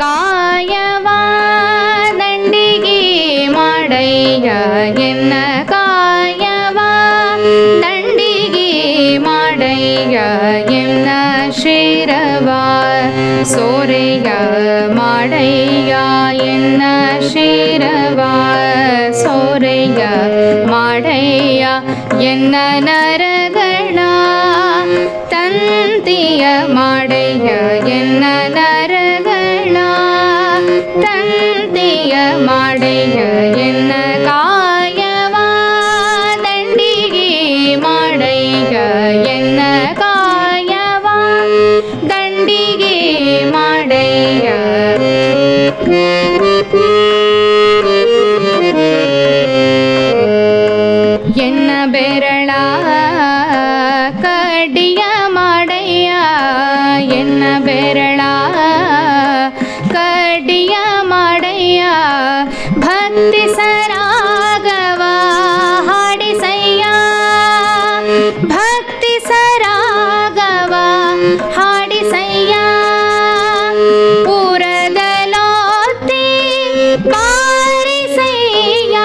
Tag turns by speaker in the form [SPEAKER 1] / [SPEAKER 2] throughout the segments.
[SPEAKER 1] ಕಾಯವ ದಂಡಿಗೆ ಮಾಡಯ್ಯ ಎನ್ನ ಕಾಯವ ದಂಡಿಗೆ ಮಾಡಯ್ಯ ಎನ್ನ ಶಿರವ ಸೋರೆಯ ಮಾಡಯ್ಯ ಎನ್ನ ಶಿರವ ಸೋರೆಯ ಮಾಡಯ್ಯ ಎನ್ನ ನರಗಳ ತಂತಿಯ ಮಾಡಯ್ಯ ಎನ್ನ ನರಗಳ ತಂತಿಯ ಮಾಡಯ್ಯ ಎನ್ನ ಕಾಯವ ದಂಡಿಗೆ ಮಾಡಯ್ಯ ಎನ್ನ ಕಾಯವ ದಂಡಿಗೆ ಮಾಡಯ್ಯ ಎನ್ನ ಬೆರಳ ಕಡ್ಡಿಯ ಮಾಡಯ್ಯ ಎನ್ನ ಬೆರಳ ಕಡ್ಡಿಯ ಮಾಡಯ್ಯ ಭಕ್ತಿ ಸರಾಗವ ಹಾಡಿಸಯ್ಯ ಭಕ್ತಿ ಸರಾಗವ ಹಾಡಿಸಯ್ಯ ಪುರದಲೋತಿ ಬಾರಿಸಯ್ಯ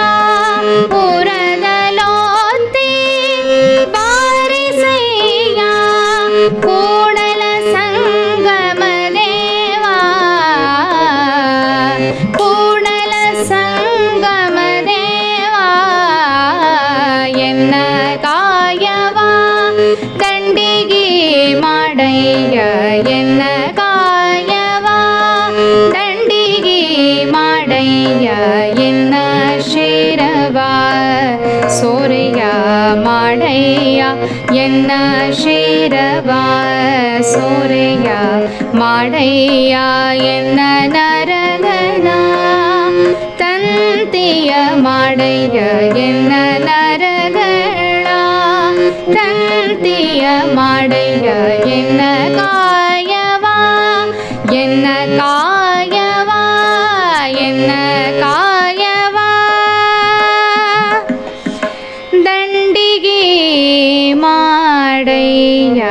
[SPEAKER 1] ಪುರದಲೋತಿ ಬಾರಿಸಯ್ಯ ಕೂಡಲ ಸಂಗಮ ದೇವಾ ಕೂಡಲ ಸಂಗಮ ದೇವಾ ಎನ್ನ ಕಾಯವ ದಂಡಿಗೆ ಮಾಡಯ್ಯ ಎನ್ನ ಕಾಯವ ದಂಡಿಗೆ ಮಾಡಯ್ಯ ಎನ್ನ ಶಿರವ ಸೋರೆಯ ಮಾಡಯ್ಯ ಎನ್ನ ಶಿರವ ಸೋರೆಯ ಮಾಡಯ್ಯ ಎನ್ನ ನರಗಳ ತಂತಿಯ ಮಾಡಯ್ಯ ಎನ್ನ ನರಗಳ ತಂತಿಯ ಮಾಡಯ್ಯ ಎನ್ನ ಕಾಯವ ಎನ್ನ ಕಾಯವ ಎನ್ನ ಕಾಯವ ದಂಡಿಗೆ ಮಾಡಯ್ಯ